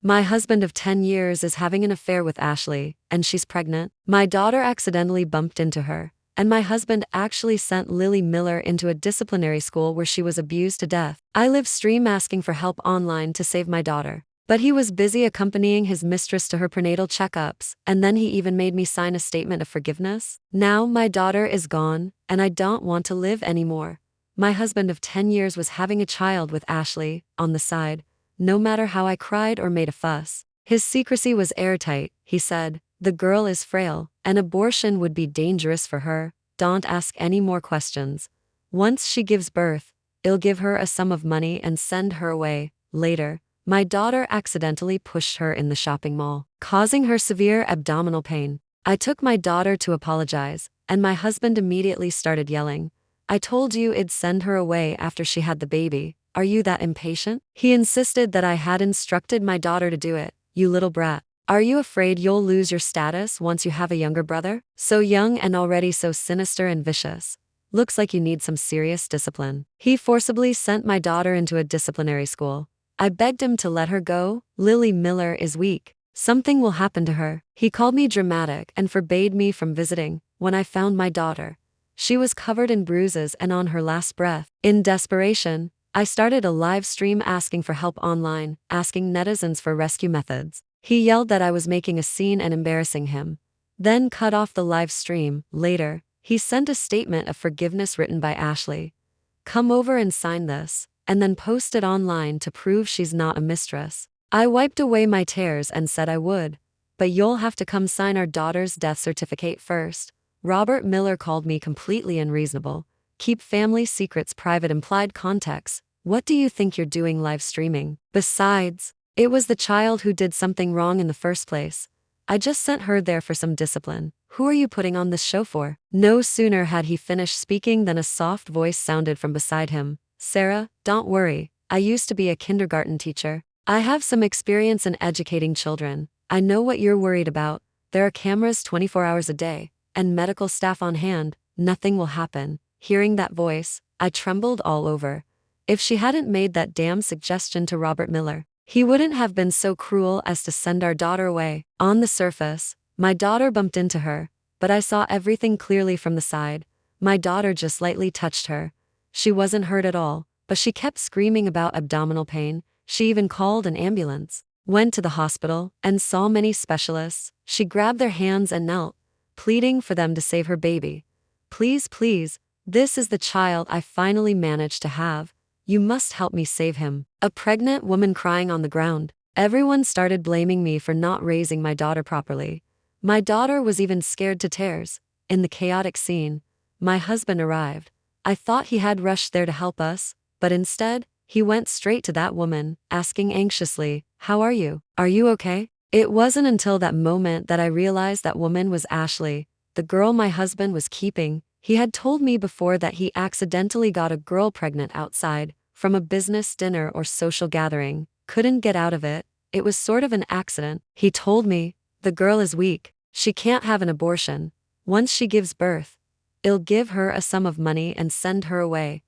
My husband of 10 years is having an affair with Ashley, and she's pregnant. My daughter accidentally bumped into her, and my husband actually sent Lily Miller into a disciplinary school where she was abused to death. I live stream asking for help online to save my daughter. But he was busy accompanying his mistress to her prenatal checkups, and then he even made me sign a statement of forgiveness. Now my daughter is gone, and I don't want to live anymore. My husband of 10 years was having a child with Ashley, on the side, no matter how I cried or made a fuss. His secrecy was airtight, he said. The girl is frail, an abortion would be dangerous for her. Don't ask any more questions. Once she gives birth, I'll give her a sum of money and send her away. Later, my daughter accidentally pushed her in the shopping mall, causing her severe abdominal pain. I took my daughter to apologize, and my husband immediately started yelling. I told you I'd send her away after she had the baby. Are you that impatient? He insisted that I had instructed my daughter to do it. You little brat. Are you afraid you'll lose your status once you have a younger brother? So young and already so sinister and vicious. Looks like you need some serious discipline. He forcibly sent my daughter into a disciplinary school. I begged him to let her go. Lily Miller is weak. Something will happen to her. He called me dramatic and forbade me from visiting. When I found my daughter, she was covered in bruises and on her last breath. In desperation, I started a live stream asking for help online, asking netizens for rescue methods. He yelled that I was making a scene and embarrassing him, then cut off the live stream. Later, he sent a statement of forgiveness written by Ashley. Come over and sign this, and then post it online to prove she's not a mistress. I wiped away my tears and said I would, but you'll have to come sign our daughter's death certificate first. Robert Miller called me completely unreasonable. Keep family secrets private implied context. What do you think you're doing live streaming? Besides, it was the child who did something wrong in the first place. I just sent her there for some discipline. Who are you putting on this show for? No sooner had he finished speaking than a soft voice sounded from beside him. Sarah, don't worry. I used to be a kindergarten teacher. I have some experience in educating children. I know what you're worried about. There are cameras 24 hours a day, and medical staff on hand. Nothing will happen. Hearing that voice, I trembled all over. If she hadn't made that damn suggestion to Robert Miller, he wouldn't have been so cruel as to send our daughter away. On the surface, my daughter bumped into her, but I saw everything clearly from the side. My daughter just lightly touched her. She wasn't hurt at all, but she kept screaming about abdominal pain. She even called an ambulance, went to the hospital, and saw many specialists. She grabbed their hands and knelt, pleading for them to save her baby. Please, please, this is the child I finally managed to have. You must help me save him. A pregnant woman crying on the ground. Everyone started blaming me for not raising my daughter properly. My daughter was even scared to tears. In the chaotic scene, my husband arrived. I thought he had rushed there to help us, but instead, he went straight to that woman, asking anxiously, "How are you? Are you okay?" It wasn't until that moment that I realized that woman was Ashley, the girl my husband was keeping. He had told me before that he accidentally got a girl pregnant outside, from a business dinner or social gathering, couldn't get out of it. It was sort of an accident. He told me, the girl is weak, she can't have an abortion. Once she gives birth, I'll give her a sum of money and send her away.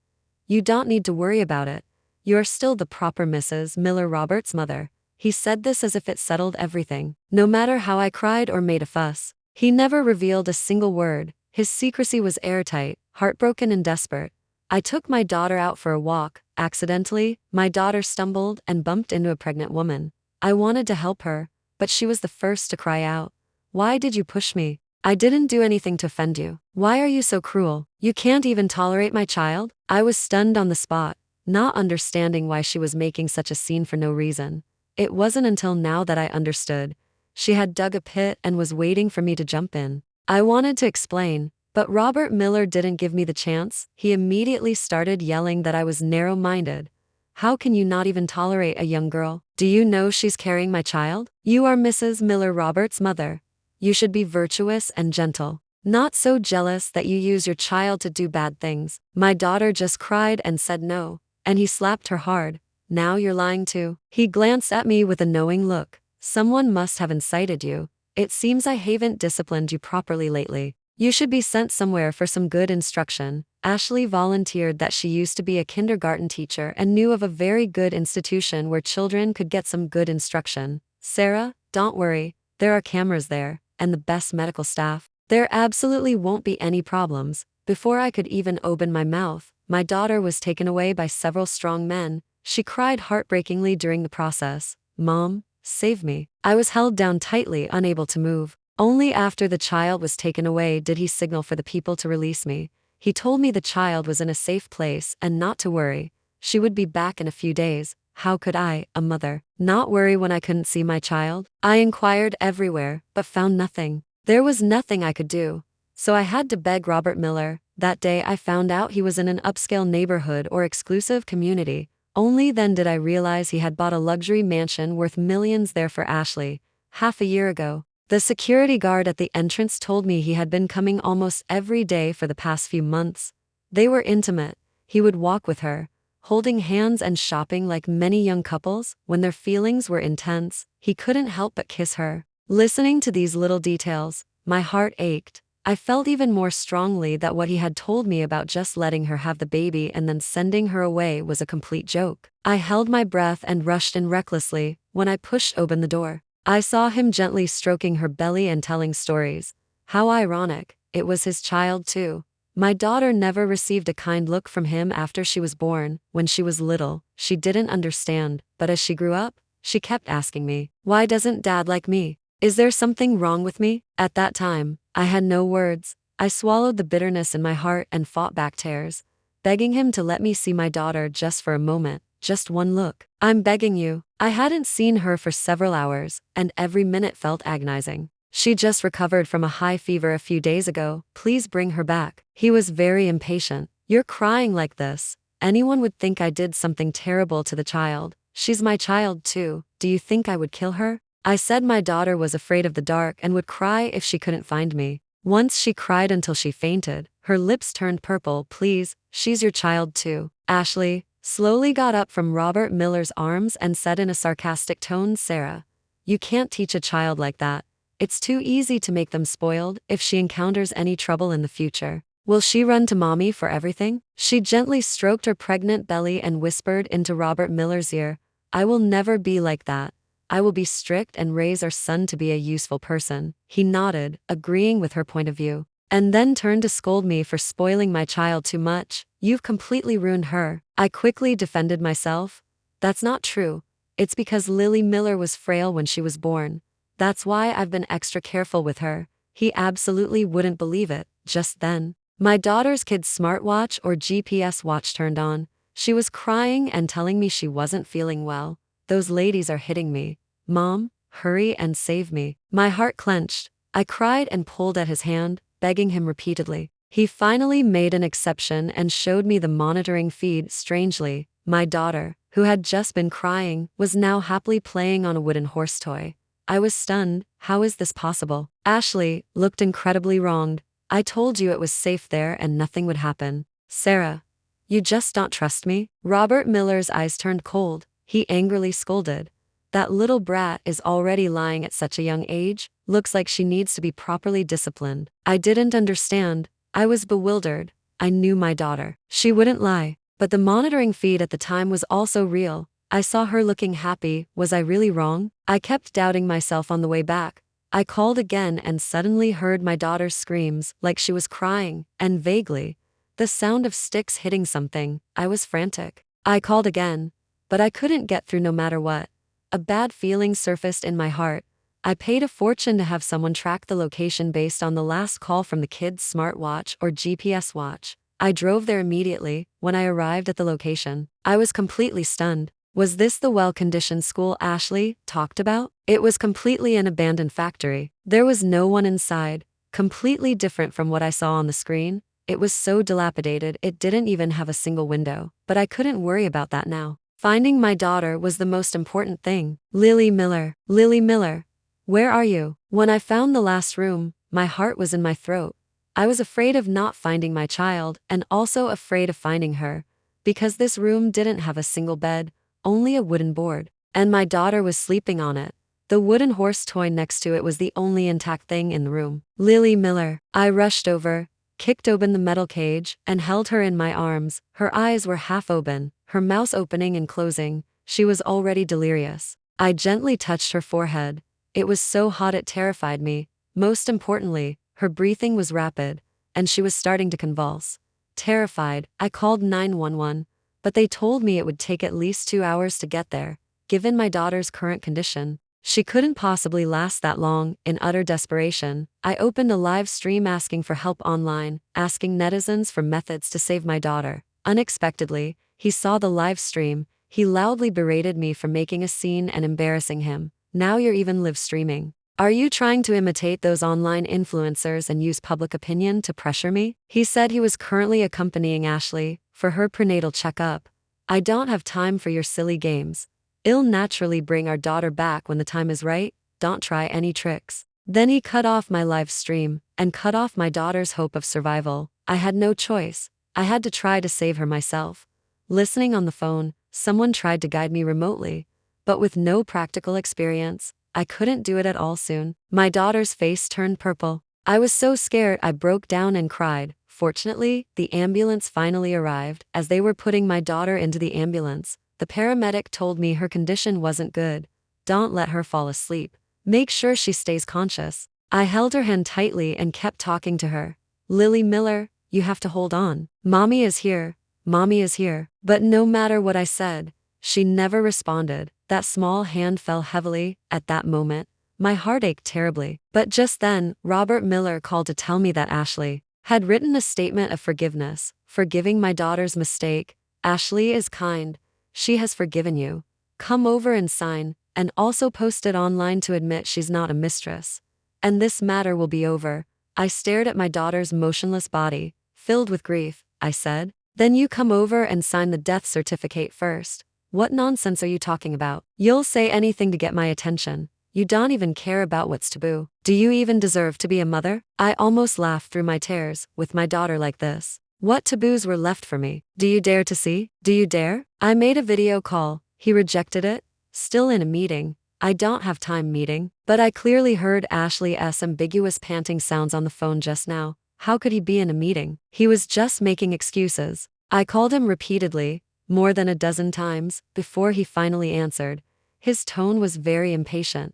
You don't need to worry about it. You're still the proper Mrs. Miller, Robert's mother. He said this as if it settled everything. No matter how I cried or made a fuss, he never revealed a single word. His secrecy was airtight. Heartbroken and desperate, I took my daughter out for a walk. Accidentally, my daughter stumbled and bumped into a pregnant woman. I wanted to help her, but she was the first to cry out. Why did you push me? I didn't do anything to offend you. Why are you so cruel? You can't even tolerate my child? I was stunned on the spot, not understanding why she was making such a scene for no reason. It wasn't until now that I understood. She had dug a pit and was waiting for me to jump in. I wanted to explain, but Robert Miller didn't give me the chance. He immediately started yelling that I was narrow-minded. How can you not even tolerate a young girl? Do you know she's carrying my child? You are Mrs. Miller, Robert's mother. You should be virtuous and gentle, not so jealous that you use your child to do bad things. My daughter just cried and said no, and he slapped her hard. Now you're lying too. He glanced at me with a knowing look. Someone must have incited you. It seems I haven't disciplined you properly lately. You should be sent somewhere for some good instruction. Ashley volunteered that she used to be a kindergarten teacher and knew of a very good institution where children could get some good instruction. Sarah, don't worry, there are cameras there, and the best medical staff. There absolutely won't be any problems. Before I could even open my mouth, my daughter was taken away by several strong men. She cried heartbreakingly during the process. Mom, save me. I was held down tightly, unable to move. Only after the child was taken away did he signal for the people to release me. He told me the child was in a safe place and not to worry. She would be back in a few days. How could I, a mother, not worry when I couldn't see my child? I inquired everywhere, but found nothing. There was nothing I could do. So I had to beg Robert Miller. That day I found out he was in an upscale neighborhood or exclusive community. Only then did I realize he had bought a luxury mansion worth millions there for Ashley. Half a year ago, the security guard at the entrance told me he had been coming almost every day for the past few months. They were intimate. He would walk with her, holding hands and shopping like many young couples. When their feelings were intense, he couldn't help but kiss her. Listening to these little details, my heart ached. I felt even more strongly that what he had told me about just letting her have the baby and then sending her away was a complete joke. I held my breath and rushed in recklessly. When I pushed open the door, I saw him gently stroking her belly and telling stories. How ironic, it was his child too. My daughter never received a kind look from him after she was born. When she was little, she didn't understand, but as she grew up, she kept asking me, "Why doesn't Dad like me? Is there something wrong with me?" At that time, I had no words. I swallowed the bitterness in my heart and fought back tears, begging him to let me see my daughter just for a moment, just one look. "I'm begging you." I hadn't seen her for several hours, and every minute felt agonizing. "She just recovered from a high fever a few days ago. Please bring her back." He was very impatient. "You're crying like this. Anyone would think I did something terrible to the child. She's my child too. Do you think I would kill her?" I said my daughter was afraid of the dark and would cry if she couldn't find me. Once she cried until she fainted. Her lips turned purple. "Please, she's your child too." Ashley slowly got up from Robert Miller's arms and said in a sarcastic tone, "Sarah, you can't teach a child like that. It's too easy to make them spoiled. If she encounters any trouble in the future, will she run to mommy for everything?" She gently stroked her pregnant belly and whispered into Robert Miller's ear, "I will never be like that. I will be strict and raise our son to be a useful person." He nodded, agreeing with her point of view, and then turned to scold me for spoiling my child too much. "You've completely ruined her." I quickly defended myself. "That's not true. It's because Lily Miller was frail when she was born. That's why I've been extra careful with her." He absolutely wouldn't believe it. Just then, my daughter's kid's smartwatch or GPS watch turned on. She was crying and telling me she wasn't feeling well. "Those ladies are hitting me. Mom, hurry and save me." My heart clenched. I cried and pulled at his hand, begging him repeatedly. He finally made an exception and showed me the monitoring feed. Strangely, my daughter, who had just been crying, was now happily playing on a wooden horse toy. I was stunned. How is this possible? Ashley looked incredibly wronged. "I told you it was safe there and nothing would happen. Sarah, you just don't trust me?" Robert Miller's eyes turned cold. He angrily scolded, "That little brat is already lying at such a young age. Looks like she needs to be properly disciplined." I didn't understand. I was bewildered. I knew my daughter. She wouldn't lie. But the monitoring feed at the time was also real. I saw her looking happy. Was I really wrong? I kept doubting myself on the way back. I called again and suddenly heard my daughter's screams, like she was crying, and vaguely, the sound of sticks hitting something. I was frantic. I called again, but I couldn't get through no matter what. A bad feeling surfaced in my heart. I paid a fortune to have someone track the location based on the last call from the kid's smartwatch or GPS watch. I drove there immediately. When I arrived at the location, I was completely stunned. Was this the well-conditioned school Ashley talked about? It was completely an abandoned factory. There was no one inside, completely different from what I saw on the screen. It was so dilapidated it didn't even have a single window. But I couldn't worry about that now. Finding my daughter was the most important thing. Lily Miller. Lily Miller. Where are you? When I found the last room, my heart was in my throat. I was afraid of not finding my child and also afraid of finding her, because this room didn't have a single bed, only a wooden board, and my daughter was sleeping on it. The wooden horse toy next to it was the only intact thing in the room. Lily Miller. I rushed over, kicked open the metal cage, and held her in my arms. Her eyes were half open, her mouth opening and closing. She was already delirious. I gently touched her forehead. It was so hot it terrified me. Most importantly, her breathing was rapid, and she was starting to convulse. Terrified, I called 911, but they told me it would take at least 2 hours to get there. Given my daughter's current condition, she couldn't possibly last that long. In utter desperation, I opened a live stream asking for help online, asking netizens for methods to save my daughter. Unexpectedly, he saw the live stream. He loudly berated me for making a scene and embarrassing him. Now you're even live streaming. Are you trying to imitate those online influencers and use public opinion to pressure me? He said he was currently accompanying Ashley for her prenatal checkup. I don't have time for your silly games. I'll naturally bring our daughter back when the time is right. Don't try any tricks. Then he cut off my live stream and cut off my daughter's hope of survival. I had no choice. I had to try to save her myself. Listening on the phone, someone tried to guide me remotely, but with no practical experience, I couldn't do it at all. Soon, my daughter's face turned purple. I was so scared I broke down and cried. Fortunately, the ambulance finally arrived. As they were putting my daughter into the ambulance, the paramedic told me her condition wasn't good. Don't let her fall asleep. Make sure she stays conscious. I held her hand tightly and kept talking to her. Lily Miller, you have to hold on. Mommy is here. Mommy is here. But no matter what I said, she never responded. That small hand fell heavily. At that moment, my heart ached terribly. But just then, Robert Miller called to tell me that Ashley had written a statement of forgiveness, forgiving my daughter's mistake. Ashley is kind. She has forgiven you. Come over and sign, and also post it online to admit she's not a mistress. And this matter will be over. I stared at my daughter's motionless body, filled with grief. I said, then you come over and sign the death certificate first. What nonsense are you talking about? You'll say anything to get my attention. You don't even care about what's taboo. Do you even deserve to be a mother? I almost laughed through my tears. With my daughter like this, what taboos were left for me? Do you dare to see? Do you dare? I made a video call. He rejected it. Still in a meeting. I don't have time meeting. But I clearly heard Ashley's ambiguous panting sounds on the phone just now. How could he be in a meeting? He was just making excuses. I called him repeatedly, more than a dozen times, before he finally answered. His tone was very impatient.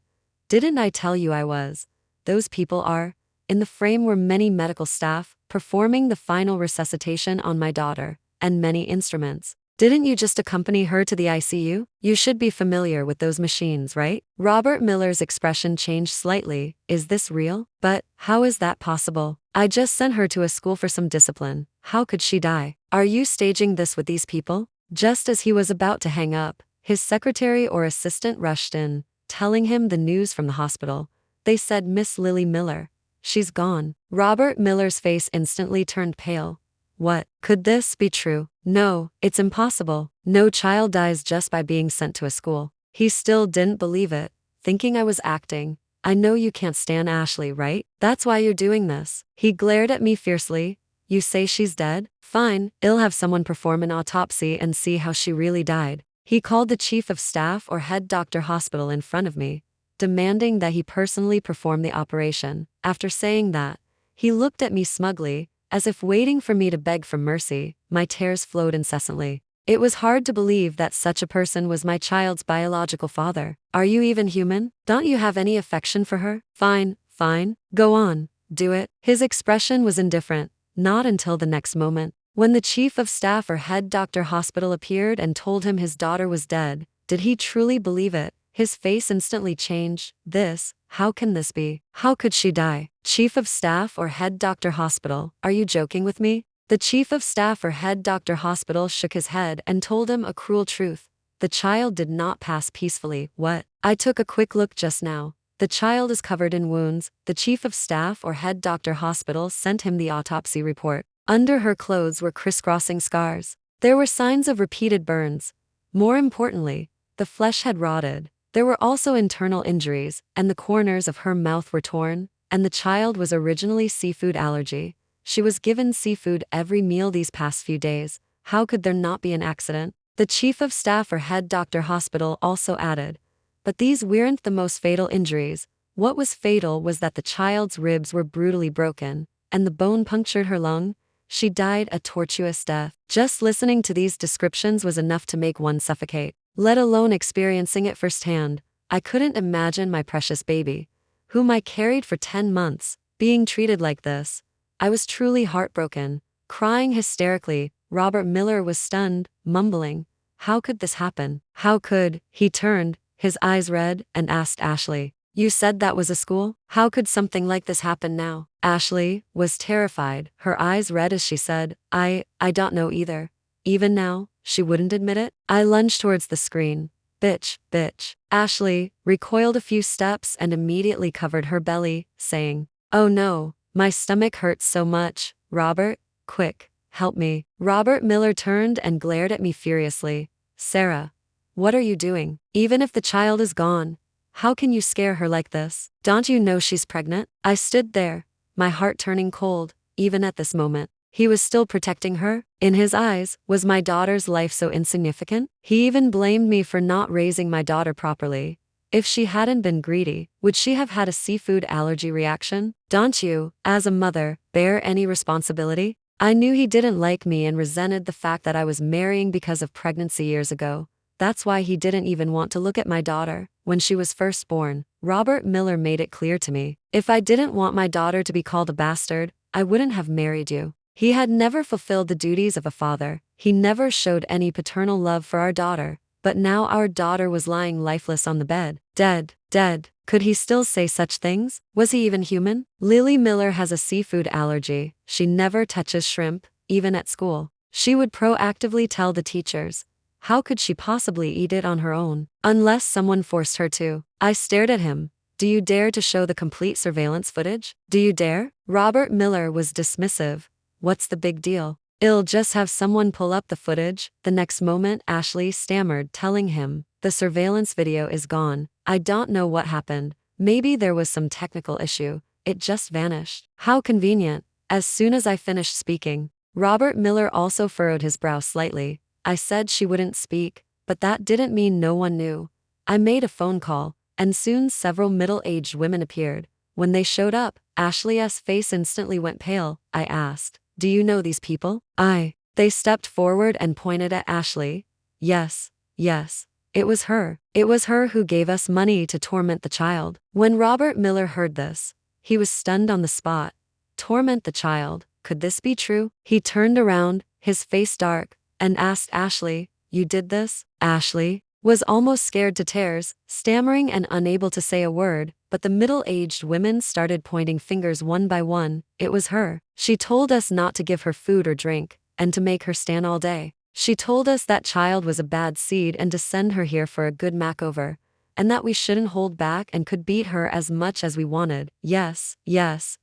Didn't I tell you I was? Those people are. In the frame were many medical staff, performing the final resuscitation on my daughter, and many instruments. Didn't you just accompany her to the ICU? You should be familiar with those machines, right? Robert Miller's expression changed slightly. Is this real? But how is that possible? I just sent her to a school for some discipline. How could she die? Are you staging this with these people? Just as he was about to hang up, his secretary or assistant rushed in, telling him the news from the hospital. They said Miss Lily Miller. She's gone. Robert Miller's face instantly turned pale. What? Could this be true? No, it's impossible. No child dies just by being sent to a school. He still didn't believe it, thinking I was acting. I know you can't stand Ashley, right? That's why you're doing this. He glared at me fiercely. You say she's dead? Fine, I'll have someone perform an autopsy and see how she really died. He called the chief of staff or head doctor hospital in front of me, demanding that he personally perform the operation. After saying that, he looked at me smugly, as if waiting for me to beg for mercy. My tears flowed incessantly. It was hard to believe that such a person was my child's biological father. Are you even human? Don't you have any affection for her? Fine, fine, go on, do it. His expression was indifferent, not until the next moment. When the chief of staff or head doctor hospital appeared and told him his daughter was dead, did he truly believe it? His face instantly changed. How can this be? How could she die? Chief of staff or head doctor hospital, are you joking with me? The chief of staff or head doctor hospital shook his head and told him a cruel truth. The child did not pass peacefully. What? I took a quick look just now. The child is covered in wounds. The chief of staff or head doctor hospital sent him the autopsy report. Under her clothes were crisscrossing scars. There were signs of repeated burns. More importantly, the flesh had rotted. There were also internal injuries, and the corners of her mouth were torn, and the child was originally seafood allergy. She was given seafood every meal these past few days. How could there not be an accident? The chief of staff or head doctor hospital also added. But these weren't the most fatal injuries. What was fatal was that the child's ribs were brutally broken, and the bone punctured her lung. She died a tortuous death. Just listening to these descriptions was enough to make one suffocate, let alone experiencing it firsthand. I couldn't imagine my precious baby, whom I carried for 10 months, being treated like this. I was truly heartbroken, crying hysterically. Robert Miller was stunned, mumbling, "How could this happen? How could?" He turned, his eyes red, and asked Ashley, "You said that was a school? How could something like this happen now?" Ashley was terrified, her eyes red as she said, I don't know either. Even now, she wouldn't admit it. I lunged towards the screen. Bitch. Ashley recoiled a few steps and immediately covered her belly, saying, "Oh no, my stomach hurts so much. Robert, quick, help me." Robert Miller turned and glared at me furiously. "Sarah, what are you doing? Even if the child is gone, how can you scare her like this? Don't you know she's pregnant?" I stood there, my heart turning cold, even at this moment. He was still protecting her? In his eyes, was my daughter's life so insignificant? He even blamed me for not raising my daughter properly. If she hadn't been greedy, would she have had a seafood allergy reaction? Don't you, as a mother, bear any responsibility? I knew he didn't like me and resented the fact that I was marrying because of pregnancy years ago. That's why he didn't even want to look at my daughter. When she was first born, Robert Miller made it clear to me, if I didn't want my daughter to be called a bastard, I wouldn't have married you. He had never fulfilled the duties of a father. He never showed any paternal love for our daughter. But now our daughter was lying lifeless on the bed, dead. Could he still say such things? Was he even human? Lily Miller has a seafood allergy. She never touches shrimp, even at school. She would proactively tell the teachers. How could she possibly eat it on her own? Unless someone forced her to. I stared at him. Do you dare to show the complete surveillance footage? Do you dare? Robert Miller was dismissive. What's the big deal? I'll just have someone pull up the footage. The next moment, Ashley stammered, telling him, the surveillance video is gone. I don't know what happened. Maybe there was some technical issue. It just vanished. How convenient. As soon as I finished speaking, Robert Miller also furrowed his brow slightly. I said she wouldn't speak, but that didn't mean no one knew. I made a phone call, and soon several middle-aged women appeared. When they showed up, Ashley's face instantly went pale. I asked, "Do you know these people?" They stepped forward and pointed at Ashley. Yes. It was her. It was her who gave us money to torment the child. When Robert Miller heard this, he was stunned on the spot. Torment the child? Could this be true? He turned around, his face dark, and asked Ashley, "You did this?" Ashley was almost scared to tears, stammering and unable to say a word, but the middle-aged women started pointing fingers one by one. It was her. She told us not to give her food or drink, and to make her stand all day. She told us that child was a bad seed and to send her here for a good makeover, and that we shouldn't hold back and could beat her as much as we wanted. Yes.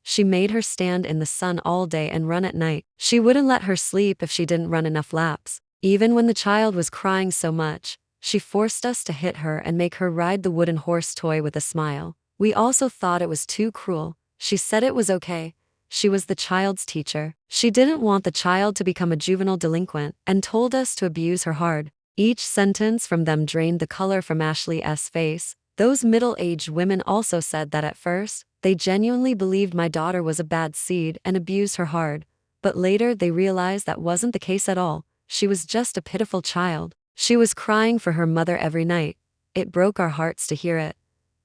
She made her stand in the sun all day and run at night. She wouldn't let her sleep if she didn't run enough laps. Even when the child was crying so much, she forced us to hit her and make her ride the wooden horse toy with a smile. We also thought it was too cruel. She said it was okay. She was the child's teacher. She didn't want the child to become a juvenile delinquent and told us to abuse her hard. Each sentence from them drained the color from Ashley's face. Those middle-aged women also said that at first, they genuinely believed my daughter was a bad seed and abused her hard. But later they realized that wasn't the case at all. She was just a pitiful child. She was crying for her mother every night. It broke our hearts to hear it.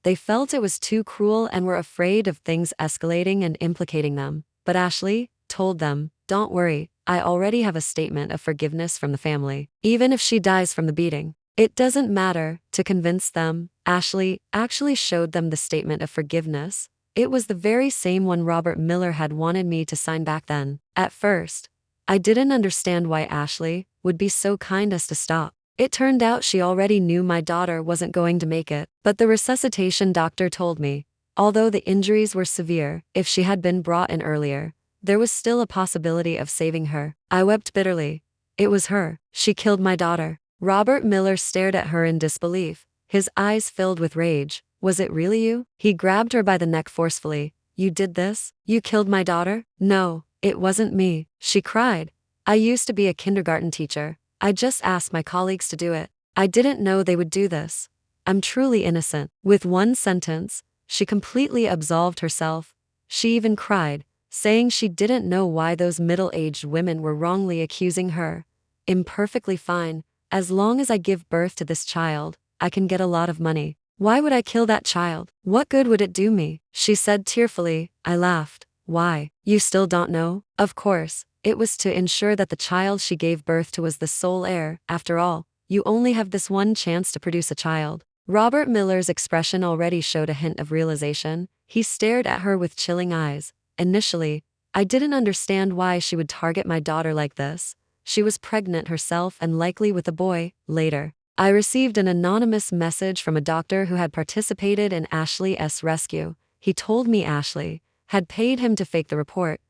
They felt it was too cruel and were afraid of things escalating and implicating them. But Ashley told them, "Don't worry, I already have a statement of forgiveness from the family. Even if she dies from the beating, it doesn't matter." To convince them, Ashley actually showed them the statement of forgiveness. It was the very same one Robert Miller had wanted me to sign back then. At first, I didn't understand why Ashley would be so kind as to stop. It turned out she already knew my daughter wasn't going to make it. But the resuscitation doctor told me, although the injuries were severe, if she had been brought in earlier, there was still a possibility of saving her. I wept bitterly. It was her. She killed my daughter. Robert Miller stared at her in disbelief, his eyes filled with rage. Was it really you? He grabbed her by the neck forcefully. You did this? You killed my daughter? No, it wasn't me, she cried. I used to be a kindergarten teacher. I just asked my colleagues to do it. I didn't know they would do this. I'm truly innocent. With one sentence, she completely absolved herself. She even cried, saying she didn't know why those middle-aged women were wrongly accusing her. I'm perfectly fine. As long as I give birth to this child, I can get a lot of money. Why would I kill that child? What good would it do me? She said tearfully. I laughed. Why? You still don't know? Of course, it was to ensure that the child she gave birth to was the sole heir. After all, you only have this one chance to produce a child. Robert Miller's expression already showed a hint of realization. He stared at her with chilling eyes. Initially, I didn't understand why she would target my daughter like this. She was pregnant herself and likely with a boy. Later, I received an anonymous message from a doctor who had participated in Ashley's rescue. He told me Ashley had paid him to fake the report.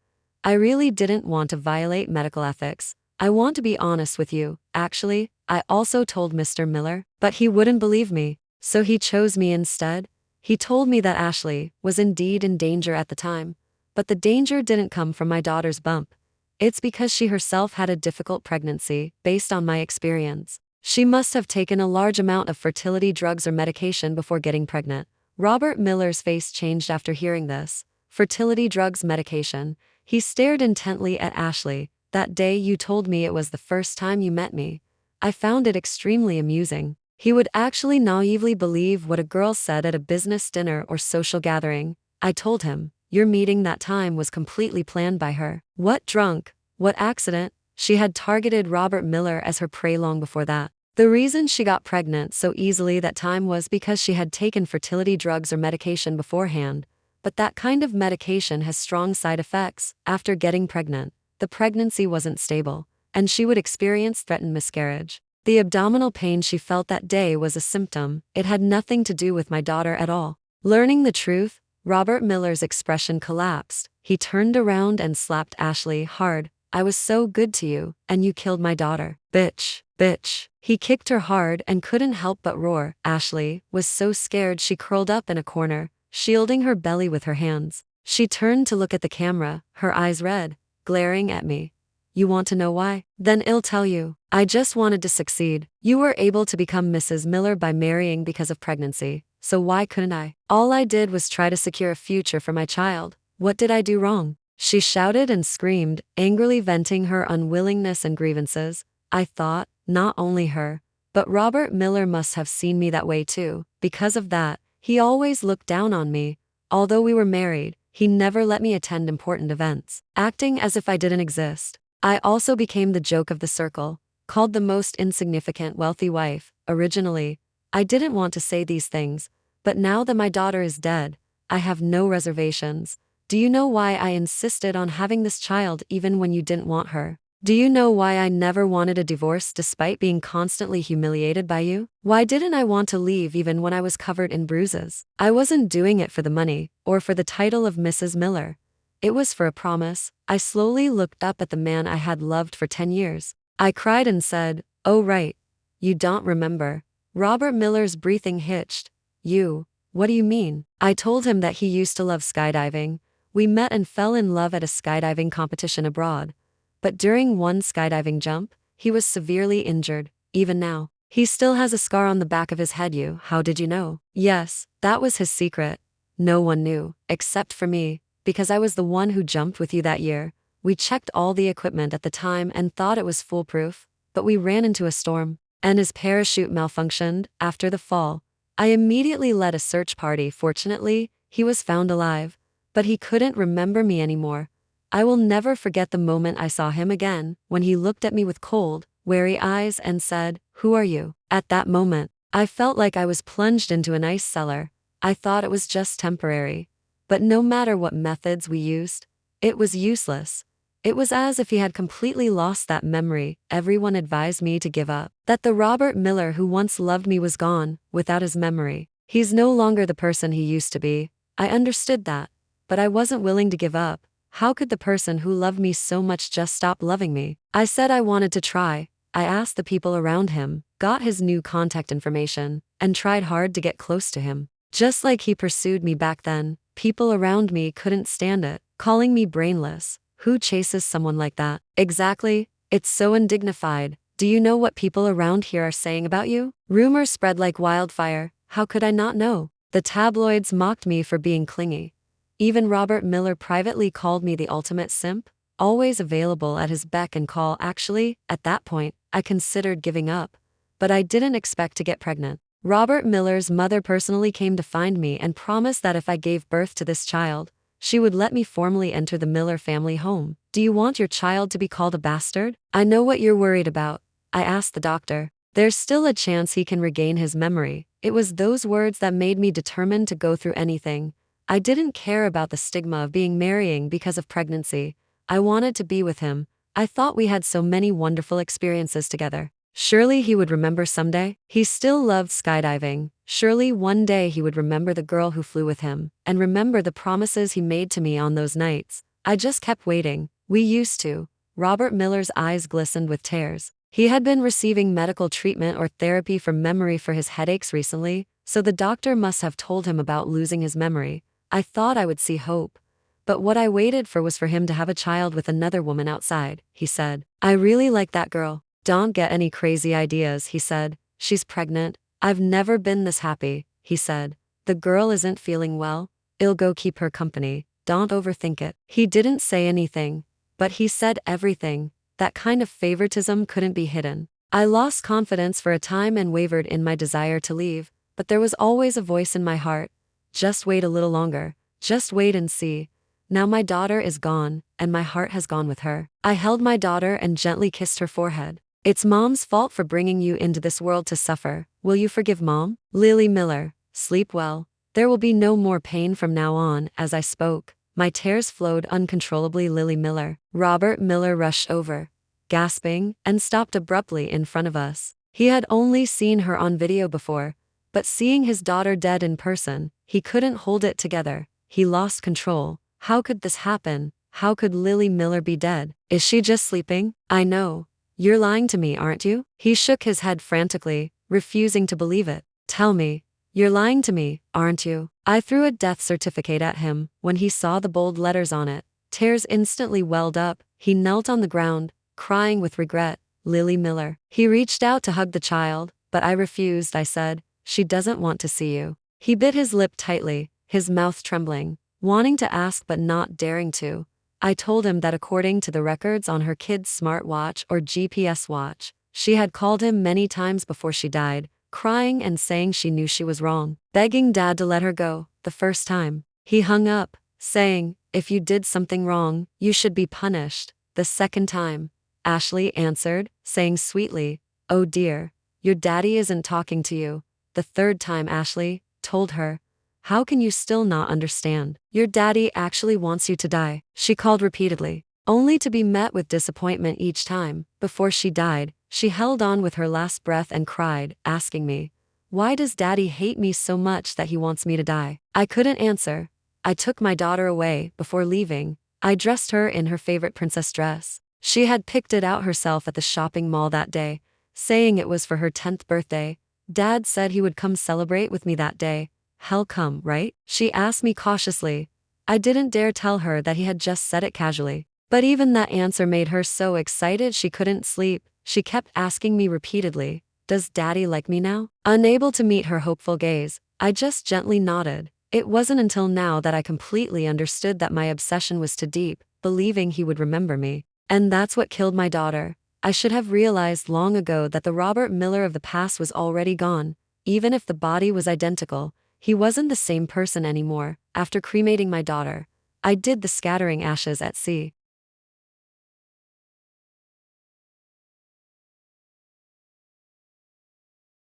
I really didn't want to violate medical ethics. I want to be honest with you, actually, I also told Mr. Miller, but he wouldn't believe me, so he chose me instead. He told me that Ashley was indeed in danger at the time, but the danger didn't come from my daughter's bump. It's because she herself had a difficult pregnancy, based on my experience. She must have taken a large amount of fertility drugs or medication before getting pregnant. Robert Miller's face changed after hearing this. Fertility drugs, medication. He stared intently at Ashley. That day you told me it was the first time you met me. I found it extremely amusing. He would actually naively believe what a girl said at a business dinner or social gathering. I told him, your meeting that time was completely planned by her. What drunk? What accident? She had targeted Robert Miller as her prey long before that. The reason she got pregnant so easily that time was because she had taken fertility drugs or medication beforehand. But that kind of medication has strong side effects. After getting pregnant, the pregnancy wasn't stable, and she would experience threatened miscarriage. The abdominal pain she felt that day was a symptom. It had nothing to do with my daughter at all. Learning the truth, Robert Miller's expression collapsed. He turned around and slapped Ashley hard. I was so good to you, and you killed my daughter. Bitch, bitch. He kicked her hard and couldn't help but roar. Ashley was so scared she curled up in a corner, shielding her belly with her hands. She turned to look at the camera, her eyes red, glaring at me. You want to know why? Then I'll tell you. I just wanted to succeed. You were able to become Mrs. Miller by marrying because of pregnancy, so why couldn't I? All I did was try to secure a future for my child. What did I do wrong? She shouted and screamed, angrily venting her unwillingness and grievances. I thought, not only her, but Robert Miller must have seen me that way too. Because of that, he always looked down on me. Although we were married, he never let me attend important events, acting as if I didn't exist. I also became the joke of the circle, called the most insignificant wealthy wife. Originally, I didn't want to say these things, but now that my daughter is dead, I have no reservations. Do you know why I insisted on having this child even when you didn't want her? Do you know why I never wanted a divorce despite being constantly humiliated by you? Why didn't I want to leave even when I was covered in bruises? I wasn't doing it for the money, or for the title of Mrs. Miller. It was for a promise. I slowly looked up at the man I had loved for 10 years. I cried and said, oh right. You don't remember. Robert Miller's breathing hitched. You, what do you mean? I told him that he used to love skydiving. We met and fell in love at a skydiving competition abroad. But during one skydiving jump, he was severely injured. Even now, he still has a scar on the back of his head. How did you know? Yes, that was his secret. No one knew, except for me, because I was the one who jumped with you that year. We checked all the equipment at the time and thought it was foolproof, but we ran into a storm, and his parachute malfunctioned. After the fall, I immediately led a search party. Fortunately, he was found alive, but he couldn't remember me anymore. I will never forget the moment I saw him again, when he looked at me with cold, wary eyes and said, who are you? At that moment, I felt like I was plunged into an ice cellar. I thought it was just temporary. But no matter what methods we used, it was useless. It was as if he had completely lost that memory. Everyone advised me to give up, that the Robert Miller who once loved me was gone, without his memory. He's no longer the person he used to be. I understood that, but I wasn't willing to give up. How could the person who loved me so much just stop loving me? I said I wanted to try. I asked the people around him, got his new contact information, and tried hard to get close to him. Just like he pursued me back then, people around me couldn't stand it, calling me brainless. Who chases someone like that? Exactly. It's so undignified. Do you know what people around here are saying about you? Rumors spread like wildfire. How could I not know? The tabloids mocked me for being clingy. Even Robert Miller privately called me the ultimate simp, always available at his beck and call. Actually, at that point, I considered giving up. But I didn't expect to get pregnant. Robert Miller's mother personally came to find me and promised that if I gave birth to this child, she would let me formally enter the Miller family home. Do you want your child to be called a bastard? I know what you're worried about, I asked the doctor. There's still a chance he can regain his memory. It was those words that made me determined to go through anything. I didn't care about the stigma of being marrying because of pregnancy. I wanted to be with him. I thought we had so many wonderful experiences together. Surely he would remember someday. He still loved skydiving. Surely one day he would remember the girl who flew with him, and remember the promises he made to me on those nights. I just kept waiting. We used to. Robert Miller's eyes glistened with tears. He had been receiving medical treatment or therapy for memory for his headaches recently, so the doctor must have told him about losing his memory. I thought I would see hope. But what I waited for was for him to have a child with another woman outside, he said. I really like that girl. Don't get any crazy ideas, he said. She's pregnant. I've never been this happy, he said. The girl isn't feeling well. I'll go keep her company. Don't overthink it. He didn't say anything, but he said everything. That kind of favoritism couldn't be hidden. I lost confidence for a time and wavered in my desire to leave, but there was always a voice in my heart. Just wait a little longer. Just wait and see. Now my daughter is gone, and my heart has gone with her. I held my daughter and gently kissed her forehead. It's Mom's fault for bringing you into this world to suffer. Will you forgive Mom? Lily Miller, sleep well. There will be no more pain from now on. As I spoke, my tears flowed uncontrollably. Lily Miller. Robert Miller rushed over, gasping, and stopped abruptly in front of us. He had only seen her on video before, but seeing his daughter dead in person, he couldn't hold it together. He lost control. How could this happen? How could Lily Miller be dead? Is she just sleeping? I know. You're lying to me, aren't you? He shook his head frantically, refusing to believe it. Tell me. You're lying to me, aren't you? I threw a death certificate at him when he saw the bold letters on it. Tears instantly welled up. He knelt on the ground, crying with regret. Lily Miller. He reached out to hug the child, but I refused. I said, she doesn't want to see you. He bit his lip tightly, his mouth trembling, wanting to ask but not daring to. I told him that according to the records on her kid's smartwatch or GPS watch, she had called him many times before she died, crying and saying she knew she was wrong, begging Dad to let her go. The first time, he hung up, saying, if you did something wrong, you should be punished. The second time, Ashley answered, saying sweetly, oh dear, your daddy isn't talking to you. The third time Ashley told her, how can you still not understand? Your daddy actually wants you to die. She called repeatedly, only to be met with disappointment each time. Before she died, she held on with her last breath and cried, asking me, why does daddy hate me so much that he wants me to die? I couldn't answer. I took my daughter away. Before leaving, I dressed her in her favorite princess dress. She had picked it out herself at the shopping mall that day, saying it was for her 10th birthday. Dad said he would come celebrate with me that day. Hell come, right? She asked me cautiously. I didn't dare tell her that he had just said it casually. But even that answer made her so excited she couldn't sleep. She kept asking me repeatedly, does daddy like me now? Unable to meet her hopeful gaze, I just gently nodded. It wasn't until now that I completely understood that my obsession was too deep, believing he would remember me. And that's what killed my daughter. I should have realized long ago that the Robert Miller of the past was already gone. Even if the body was identical, he wasn't the same person anymore. After cremating my daughter, I did the scattering ashes at sea.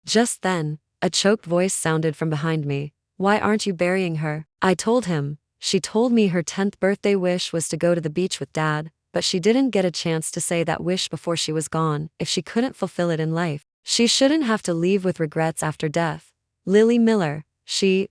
Just then, a choked voice sounded from behind me. Why aren't you burying her? I told him. She told me her 10th birthday wish was to go to the beach with Dad, but she didn't get a chance to say that wish before she was gone. If she couldn't fulfill it in life, she shouldn't have to leave with regrets after death. Lily Miller.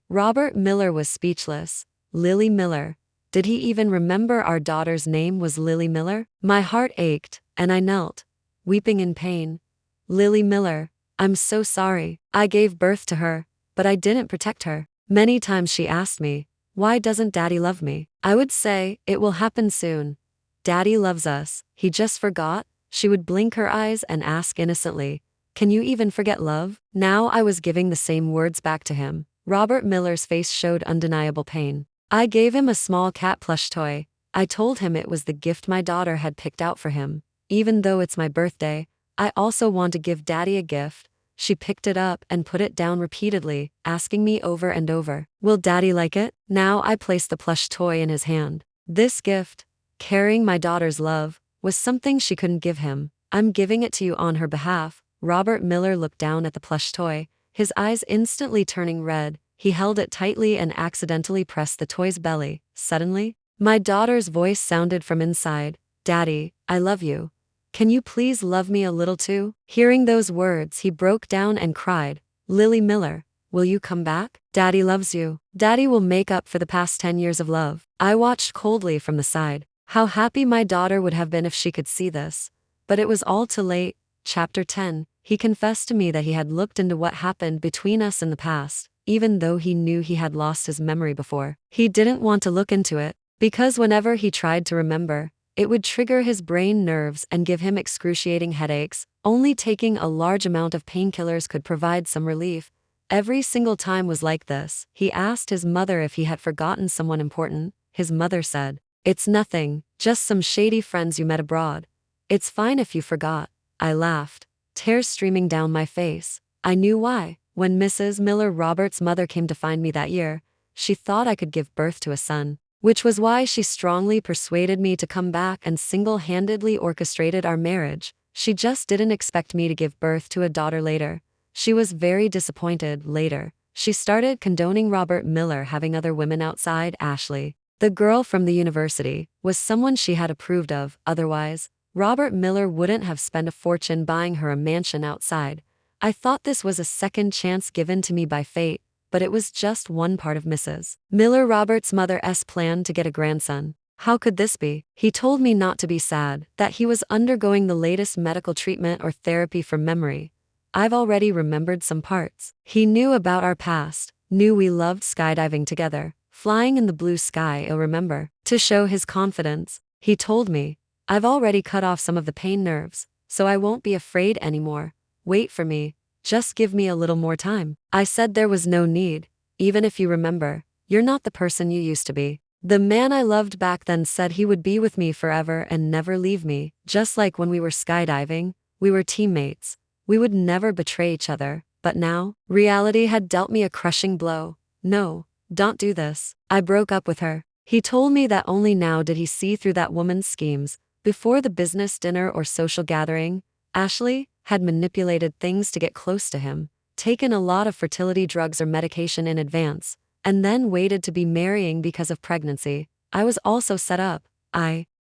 Robert Miller was speechless. Lily Miller. Did he even remember our daughter's name was Lily Miller? My heart ached, and I knelt, weeping in pain. Lily Miller. I'm so sorry. I gave birth to her, but I didn't protect her. Many times she asked me, why doesn't Daddy love me? I would say, it will happen soon. Daddy loves us. He just forgot. She would blink her eyes and ask innocently, can you even forget love? Now I was giving the same words back to him. Robert Miller's face showed undeniable pain. I gave him a small cat plush toy. I told him it was the gift my daughter had picked out for him. Even though it's my birthday, I also want to give Daddy a gift. She picked it up and put it down repeatedly, asking me over and over, "Will Daddy like it?" Now I placed the plush toy in his hand. This gift, carrying my daughter's love, was something she couldn't give him. "I'm giving it to you on her behalf." Robert Miller looked down at the plush toy, his eyes instantly turning red. He held it tightly and accidentally pressed the toy's belly. Suddenly, my daughter's voice sounded from inside. "Daddy, I love you. Can you please love me a little too?" Hearing those words, he broke down and cried, "Lily Miller, will you come back? Daddy loves you. Daddy will make up for the past 10 years of love." I watched coldly from the side. How happy my daughter would have been if she could see this. But it was all too late. Chapter 10. He confessed to me that he had looked into what happened between us in the past, even though he knew he had lost his memory before. He didn't want to look into it, because whenever he tried to remember, it would trigger his brain nerves and give him excruciating headaches. Only taking a large amount of painkillers could provide some relief. Every single time was like this. He asked his mother if he had forgotten someone important. His mother said, "It's nothing, just some shady friends you met abroad. It's fine if you forgot." I laughed, tears streaming down my face. I knew why. When Mrs. Miller Roberts' mother came to find me that year, she thought I could give birth to a son, which was why she strongly persuaded me to come back and single-handedly orchestrated our marriage. She just didn't expect me to give birth to a daughter later. She was very disappointed. Later, she started condoning Robert Miller having other women outside. Ashley, the girl from the university, was someone she had approved of. Otherwise, Robert Miller wouldn't have spent a fortune buying her a mansion outside. I thought this was a second chance given to me by fate, but it was just one part of Mrs. Miller Roberts' mother's plan to get a grandson. How could this be? He told me not to be sad, that he was undergoing the latest medical treatment or therapy for memory. I've already remembered some parts. He knew about our past, knew we loved skydiving together, flying in the blue sky. I'll remember. To show his confidence, he told me, "I've already cut off some of the pain nerves, so I won't be afraid anymore. Wait for me. Just give me a little more time." I said there was no need. "Even if you remember, you're not the person you used to be." The man I loved back then said he would be with me forever and never leave me. Just like when we were skydiving, we were teammates. We would never betray each other. But now, reality had dealt me a crushing blow. "No, don't do this." I broke up with her. He told me that only now did he see through that woman's schemes. Before the business dinner or social gathering, Ashley had manipulated things to get close to him, taken a lot of fertility drugs or medication in advance, and then waited to be marrying because of pregnancy. I was also set up.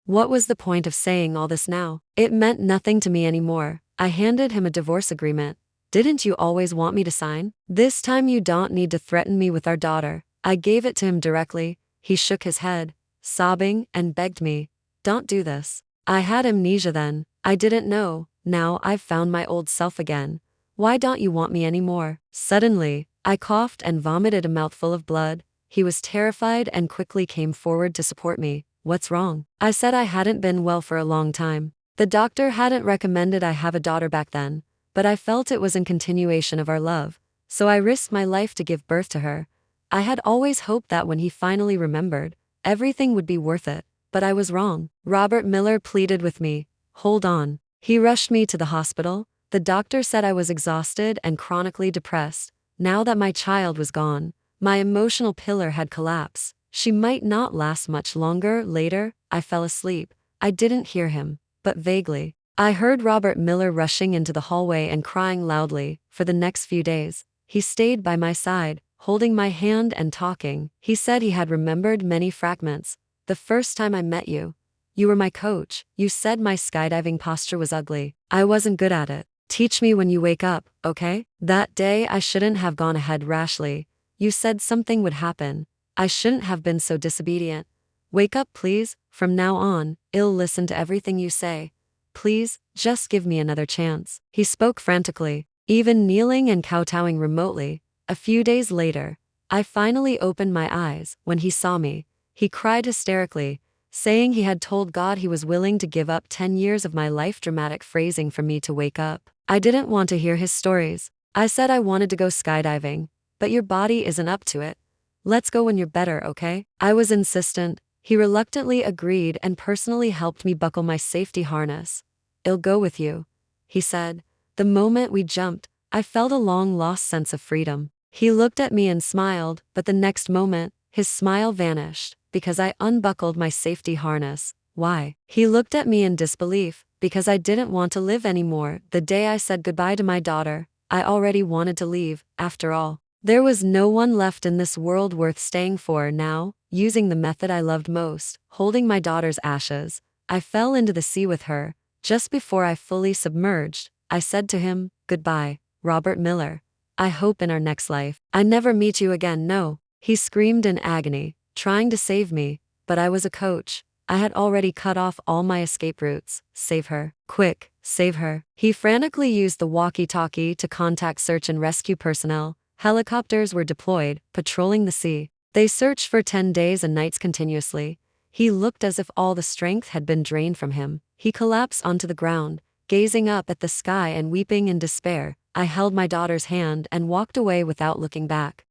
What was the point of saying all this now? It meant nothing to me anymore. I handed him a divorce agreement. "Didn't you always want me to sign? This time you don't need to threaten me with our daughter." I gave it to him directly. He shook his head, sobbing, and begged me, "Don't do this." I had amnesia then. I didn't know. Now I've found my old self again. "Why don't you want me anymore?" Suddenly, I coughed and vomited a mouthful of blood. He was terrified and quickly came forward to support me. "What's wrong?" I said I hadn't been well for a long time. The doctor hadn't recommended I have a daughter back then, but I felt it was in continuation of our love, so I risked my life to give birth to her. I had always hoped that when he finally remembered, everything would be worth it, but I was wrong. Robert Miller pleaded with me, "Hold on." He rushed me to the hospital. The doctor said I was exhausted and chronically depressed. Now that my child was gone, my emotional pillar had collapsed. She might not last much longer. Later, I fell asleep. I didn't hear him, but vaguely. I heard Robert Miller rushing into the hallway and crying loudly. For the next few days, he stayed by my side, holding my hand and talking. He said he had remembered many fragments. "The first time I met you, you were my coach. You said my skydiving posture was ugly. I wasn't good at it. Teach me when you wake up, okay?" That day I shouldn't have gone ahead rashly. You said something would happen. I shouldn't have been so disobedient. "Wake up, please. From now on, I'll listen to everything you say. Please, just give me another chance." He spoke frantically, even kneeling and kowtowing remotely. A few days later, I finally opened my eyes. When he saw me, he cried hysterically, saying he had told God he was willing to give up 10 years of my life. Dramatic phrasing for me to wake up. I didn't want to hear his stories. I said I wanted to go skydiving, but your body isn't up to it. Let's go when you're better, okay? I was insistent. He reluctantly agreed and personally helped me buckle my safety harness. "I'll go with you," he said. The moment we jumped, I felt a long-lost sense of freedom. He looked at me and smiled, but the next moment, his smile vanished, because I unbuckled my safety harness. Why? He looked at me in disbelief, because I didn't want to live anymore. The day I said goodbye to my daughter, I already wanted to leave, after all. There was no one left in this world worth staying for now. Using the method I loved most, holding my daughter's ashes, I fell into the sea with her. Just before I fully submerged, I said to him, "Goodbye, Robert Miller. I hope in our next life, I never meet you again." No. He screamed in agony, trying to save me, but I was a coach. I had already cut off all my escape routes. Save her. Quick, save her. He frantically used the walkie-talkie to contact search and rescue personnel. Helicopters were deployed, patrolling the sea. They searched for 10 days and nights continuously. He looked as if all the strength had been drained from him. He collapsed onto the ground, gazing up at the sky and weeping in despair. I held my daughter's hand and walked away without looking back.